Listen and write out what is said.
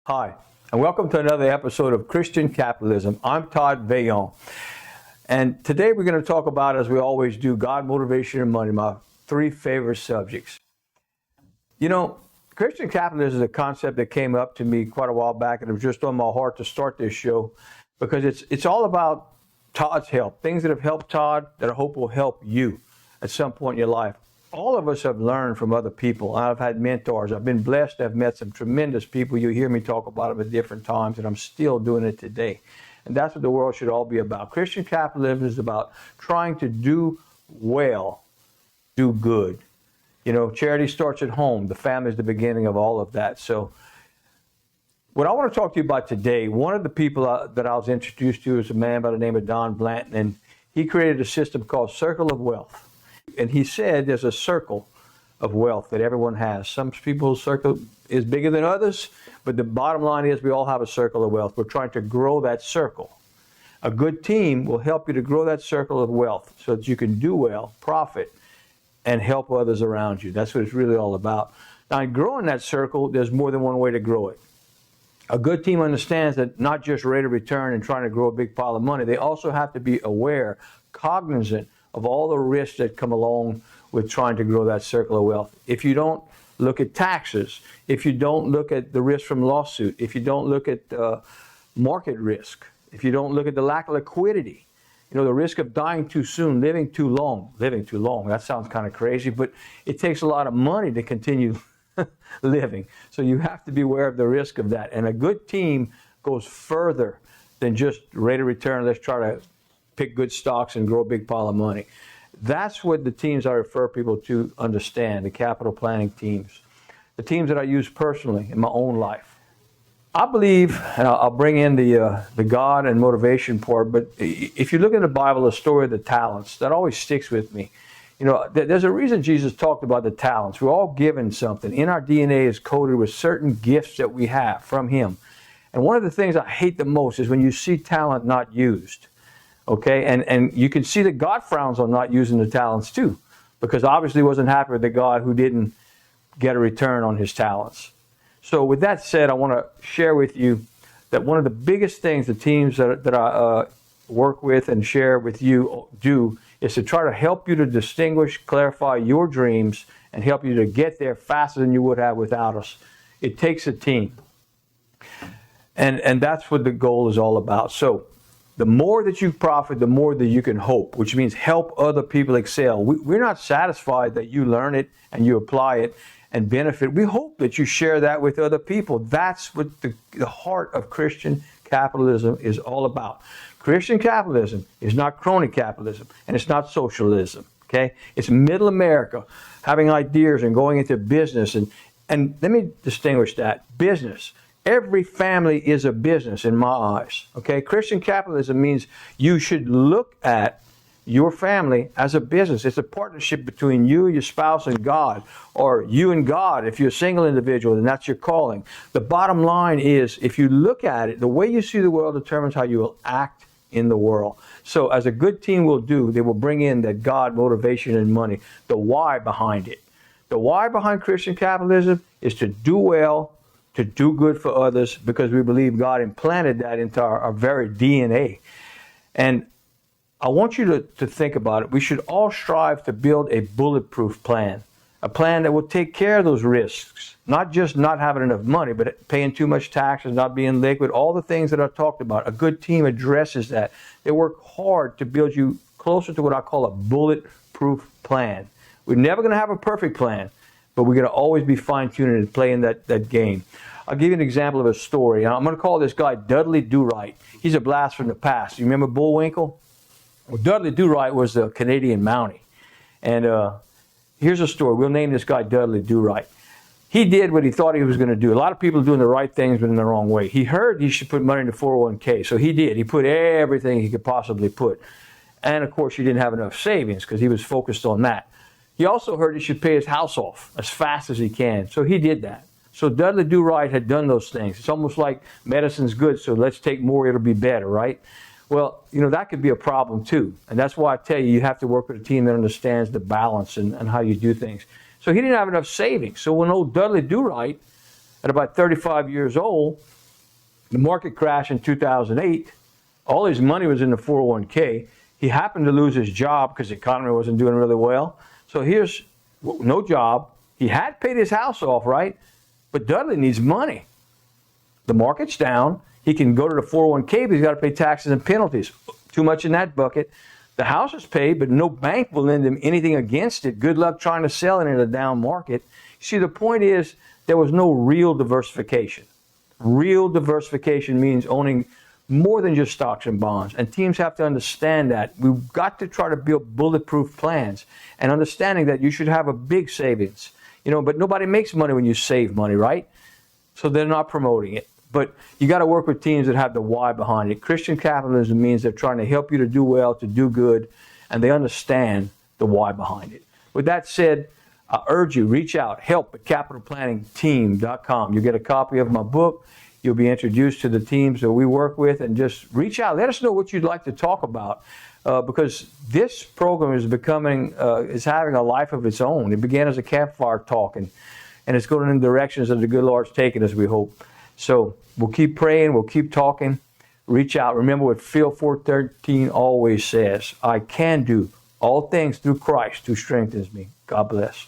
Hi, and welcome to another episode of Christian Capitalism. I'm Todd, Veillon. And today we're going to talk about, as we always do, God, motivation, and money, my three favorite subjects. You know, Christian capitalism is a concept that came up to me quite a while back, and it was just on my heart to start this show because it's all about Todd's help, things that have helped Todd that I hope will help you at some point in your life. All of us have learned from other people. I've had mentors. I've been blessed to have met some tremendous people. You hear me talk about them at different times, and I'm still doing it today. And that's what the world should all be about. Christian capitalism is about trying to do well, do good. You know, charity starts at home. The family is the beginning of all of that. So what I want to talk to you about today, one of the people that I was introduced to is a man by the name of Don Blanton, and he created a system called Circle of Wealth. And he said there's a circle of wealth that everyone has. Some people's circle is bigger than others, but the bottom line is we all have a circle of wealth. We're trying to grow that circle. A good team will help you to grow that circle of wealth so that you can do well, profit, and help others around you. That's what it's really all about. Now, in growing that circle, there's more than one way to grow it. A good team understands that not just rate of return and trying to grow a big pile of money, they also have to be aware, cognizant of all the risks that come along with trying to grow that circle of wealth. If you don't look at taxes, if you don't look at the risk from lawsuit, if you don't look at market risk, if you don't look at the lack of liquidity, you know, the risk of dying too soon, living too long, that sounds kind of crazy, but it takes a lot of money to continue living. So you have to be aware of the risk of that. And a good team goes further than just rate of return. Let's try to pick good stocks and grow a big pile of money. That's what the teams I refer people to understand, the capital planning teams. The teams that I use personally in my own life. I believe, and I'll bring in the God and motivation part, but if you look in the Bible, the story of the talents, that always sticks with me. You know, there's a reason Jesus talked about the talents. We're all given something. In our DNA is coded with certain gifts that we have from Him. And one of the things I hate the most is when you see talent not used. Okay, and you can see that God frowns on not using the talents too, because obviously He wasn't happy with the God who didn't get a return on his talents. So with that said, I want to share with you that one of the biggest things the teams that I work with and share with you do is to try to help you to distinguish, clarify your dreams, and help you to get there faster than you would have without us. It takes a team. And that's what the goal is all about. So the more that you profit, the more that you can hope, which means help other people excel. We're not satisfied that you learn it and you apply it and benefit. We hope that you share that with other people. That's what the heart of Christian capitalism is all about. Christian capitalism is not crony capitalism, and it's not socialism. Okay? It's middle America having ideas and going into business. And let me distinguish that. Business. Every family is a business in my eyes. Okay? Christian capitalism means you should look at your family as a business. It's a partnership between you, your spouse, and God, or you and God if you're a single individual, and that's your calling. The bottom line is, if you look at it, the way you see the world determines how you will act in the world. So as a good team will do, they will bring in that God, motivation, and money, the why behind it. The why behind Christian capitalism is to do well, to do good for others, because we believe God implanted that into our very DNA. And I want you to think about it. We should all strive to build a bulletproof plan, a plan that will take care of those risks, not just not having enough money, but paying too much taxes, not being liquid, all the things that I talked about. A good team addresses that. They work hard to build you closer to what I call a bulletproof plan. We're never going to have a perfect plan, but we're going to always be fine-tuning and playing that game. I'll give you an example of a story. I'm going to call this guy Dudley Do-Right. He's a blast from the past. You remember Bullwinkle? Well, Dudley Do-Right was a Canadian Mountie. And here's a story. We'll name this guy Dudley Do-Right. He did what he thought he was going to do. A lot of people are doing the right things, but in the wrong way. He heard he should put money in the 401k, so he did. He put everything he could possibly put. And, of course, he didn't have enough savings because he was focused on that. He also heard he should pay his house off as fast as he can, so he did that. So Dudley Do-Right had done those things. It's almost like medicine's good, so let's take more, it'll be better, right? Well, you know, that could be a problem too. And that's why I tell you have to work with a team that understands the balance and how you do things. So he didn't have enough savings. So when old Dudley Do-Right, at about 35 years old, The market crashed in 2008. All his money was in the 401k. He happened to lose his job because the economy wasn't doing really well. So here's no job. He had paid his house off, right? But Dudley needs money. The market's down. He can go to the 401k, but he's got to pay taxes and penalties. Too much in that bucket. The house is paid, but no bank will lend him anything against it. Good luck trying to sell it in a down market. See, the point is there was no real diversification. Real diversification means owning more than just stocks and bonds. And teams have to understand that. We've got to try to build bulletproof plans and understanding that you should have a big savings. But nobody makes money when you save money, right? So they're not promoting it. But you got to work with teams that have the why behind it. Christian capitalism means they're trying to help you to do well, to do good, and they understand the why behind it. With that said, I urge you, reach out, help@capitalplanningteam.com. You'll get a copy of my book. You'll be introduced to the teams that we work with, and just reach out. Let us know what you'd like to talk about, because this program is is having a life of its own. It began as a campfire talk, and it's going in directions that the good Lord's taking us, we hope. So we'll keep praying, we'll keep talking. Reach out. Remember what Phil 4:13 always says: I can do all things through Christ who strengthens me. God bless.